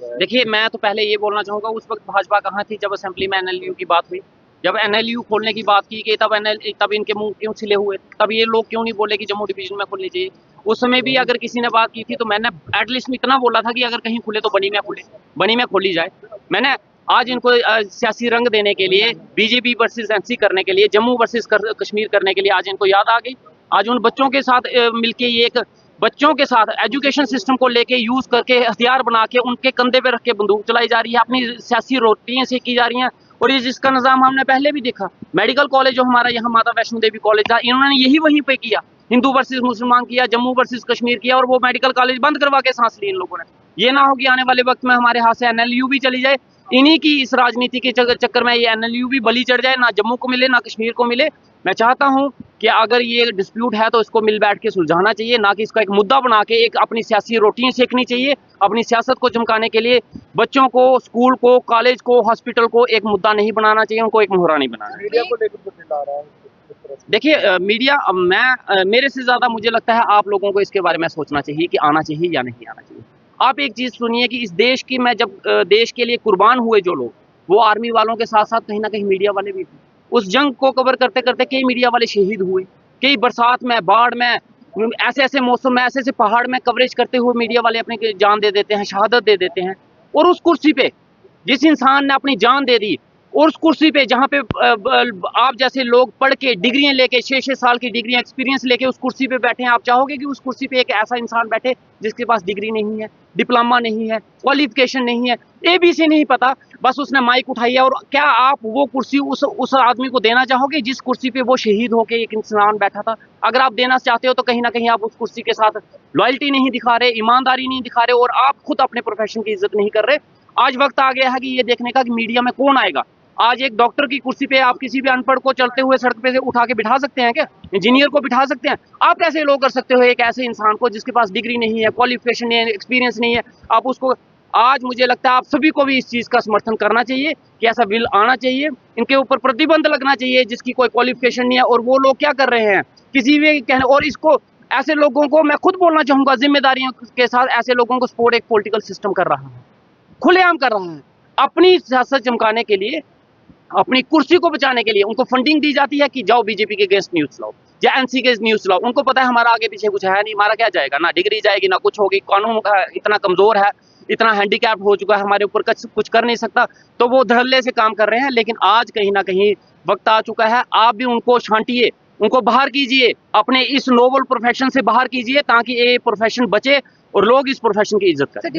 देखिए, मैं तो पहले ये बोलना चाहूँगा, उस वक़्त भाजपा कहाँ थी जब असेंबली में एनएलयू की बात हुई? जब एनएलयू खोलने की बात की गई तब इनके मुँह क्यों छिले हुए थे? तब ये लोग क्यों नहीं बोले कि जम्मू डिवीज़न में खुलनी चाहिए? उस समय भी अगर किसी ने बात की थी तो मैंने एटलीस्ट इतना बोला था कि अगर कहीं खुले तो बनी में खुले, बनी में खोली जाए। मैंने आज इनको सियासी रंग देने के लिए, बीजेपी वर्सेस एनसी करने के लिए, जम्मू वर्सेस कश्मीर करने के लिए आज इनको याद आ गई। आज उन बच्चों के साथ मिलके ये एक बच्चों के साथ एजुकेशन सिस्टम को लेके यूज करके हथियार बना के उनके कंधे पे रख के बंदूक चलाई जा रही है, अपनी सियासी रोटियां सेकी जा रही हैं। और ये जिसका निजाम हमने पहले भी देखा, मेडिकल कॉलेज जो हमारा यहाँ माता वैष्णो देवी कॉलेज था, इन्होंने यही वहीं पे किया, हिंदू वर्सेस मुसलमान किया, जम्मू वर्सेस कश्मीर किया, और वो मेडिकल कॉलेज बंद करवा के सांस ली इन लोगों ने। ये ना हो कि आने वाले वक्त में हमारे हाथ से एनएलयू भी चली जाए। इन्हीं की इस राजनीति के चक्कर में ये एनएलयू भी बलि चढ़ जाए, ना जम्मू को मिले ना कश्मीर को मिले। मैं चाहता हूं कि अगर ये डिस्प्यूट है तो इसको मिल बैठ के सुलझाना चाहिए, ना कि इसका एक मुद्दा बना के एक अपनी सियासी रोटियां सेकनी चाहिए। अपनी सियासत को चमकाने के लिए बच्चों को, स्कूल को, कॉलेज को, हॉस्पिटल को एक मुद्दा नहीं बनाना चाहिए, उनको एक मोहरा नहीं बनाना। मीडिया को लेकर कुछ चिल्ला रहा है। देखिए, मीडिया, मेरे से ज्यादा मुझे लगता है आप लोगों को इसके बारे में सोचना चाहिए कि आना चाहिए या नहीं आना चाहिए। आप एक चीज सुनिए कि इस देश की मैं जब देश के लिए कुर्बान हुए जो लोग, वो आर्मी वालों के साथ साथ कहीं ना कहीं मीडिया वाले भी थे। उस जंग को कवर करते करते कई मीडिया वाले शहीद हुए, कई बरसात में, बाढ़ में, ऐसे ऐसे मौसम में, ऐसे ऐसे पहाड़ में कवरेज करते हुए मीडिया वाले अपनी जान दे देते हैं, शहादत दे देते हैं। और उस कुर्सी पे जिस इंसान ने अपनी जान दे दी, और उस कुर्सी पे जहाँ पे आप जैसे लोग पढ़ के डिग्रियां लेके 6-6 साल की डिग्रियां एक्सपीरियंस लेके उस कुर्सी पे बैठे हैं, आप चाहोगे कि उस कुर्सी पे एक ऐसा इंसान बैठे जिसके पास डिग्री नहीं है, डिप्लोमा नहीं है, क्वालिफिकेशन नहीं है, एबीसी नहीं पता, बस उसने माइक उठाई है? और क्या आप वो कुर्सी उस आदमी को देना चाहोगे जिस कुर्सी पे वो शहीद होके एक इंसान बैठा था? अगर आप देना चाहते हो तो कहीं ना कहीं आप उस कुर्सी के साथ लॉयल्टी नहीं दिखा रहे, ईमानदारी नहीं दिखा रहे, और आप खुद अपने प्रोफेशन की इज्जत नहीं कर रहे। आज वक्त आ गया है कि ये देखने का कि मीडिया में कौन आएगा। आज एक डॉक्टर की कुर्सी पे आप किसी भी अनपढ़ को चलते हुए सड़क पे से उठा के बिठा सकते हैं क्या? इंजीनियर को बिठा सकते हैं? आप कैसे लोग कर सकते हो एक ऐसे इंसान को जिसके पास डिग्री नहीं है, क्वालिफिकेशन नहीं है, एक्सपीरियंस नहीं है, आप उसको? आज मुझे लगता है आप सभी को भी इस चीज का समर्थन करना चाहिए कि ऐसा बिल आना चाहिए, इनके ऊपर प्रतिबंध लगना चाहिए जिसकी कोई क्वालिफिकेशन नहीं है। और वो लोग क्या कर रहे हैं किसी भी कहने, और इसको ऐसे लोगों को मैं खुद बोलना चाहूंगा जिम्मेदारियों के साथ, ऐसे लोगों को सपोर्ट एक पॉलिटिकल सिस्टम कर रहा है, खुलेआम कर रहा है, अपनी सियासत चमकाने के लिए, अपनी कुर्सी को बचाने के लिए उनको फंडिंग दी जाती है कि जाओ बीजेपी के अगेंस्ट न्यूज लाओ या एनसी के न्यूज लाओ। उनको पता है हमारा आगे पीछे कुछ है नहीं, हमारा क्या जाएगा, ना डिग्री जाएगी ना कुछ होगी, कानून इतना कमजोर है, इतना हैंडीकैप हो चुका है, हमारे ऊपर कुछ कर नहीं सकता, तो वो धड़ल्ले से काम कर रहे हैं। लेकिन आज कहीं ना कहीं वक्त आ चुका है, आप भी उनको छांटिए, उनको बाहर कीजिए, अपने इस नोबल प्रोफेशन से बाहर कीजिए ताकि ये प्रोफेशन बचे और लोग इस प्रोफेशन की इज्जत करें।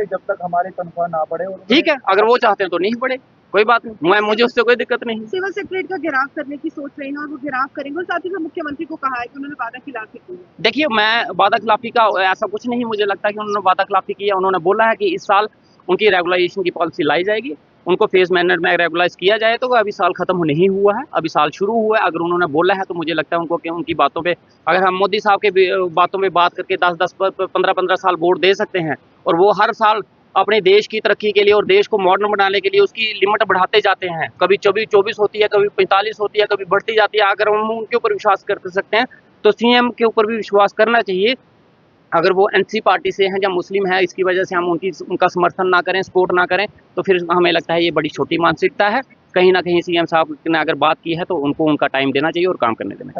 जब तक हमारे तनख्वाह ना बढ़े, ठीक है, अगर वो चाहते हैं तो नहीं बढ़े, कोई बात नहीं, मुझे उससे कोई दिक्कत नहीं। सिविल सेक्रेटरी का घेराव करने की सोच रहे हैं और वो घेराव करेंगे, और साथ ही मुख्यमंत्री को कहा है कि उन्होंने वादा खिलाफी की है। देखिए, मैं वादा खिलाफी का ऐसा कुछ नहीं मुझे लगता कि उन्होंने वादा खिलाफी की है। उन्होंने बोला है कि इस साल उनकी रेगुलाइजेशन की पॉलिसी लाई जाएगी, उनको फेज मैनर में रेगुलाइज किया जाए। तो अभी साल खत्म नहीं हुआ है, अभी साल शुरू हुआ है। अगर उन्होंने बोला है तो मुझे लगता है उनको कि उनकी बातों पे, अगर हम मोदी साहब के बातों में बात करके 10-10, 15-15 साल वोट दे सकते हैं, और वो हर साल अपने देश की तरक्की के लिए और देश को मॉडर्न बनाने के लिए उसकी लिमिट बढ़ाते जाते हैं, कभी 24 होती है, कभी 45 होती है, कभी बढ़ती जाती है। अगर हम उनके ऊपर विश्वास कर सकते हैं तो सीएम के ऊपर भी विश्वास करना चाहिए। अगर वो एनसी पार्टी से हैं या मुस्लिम है, इसकी वजह से हम उनका समर्थन ना करें, सपोर्ट ना करें, तो फिर हमें लगता है ये बड़ी छोटी मानसिकता है। कहीं ना कहीं सीएम साहब ने अगर बात की है तो उनको उनका टाइम देना चाहिए और काम करने देना चाहिए।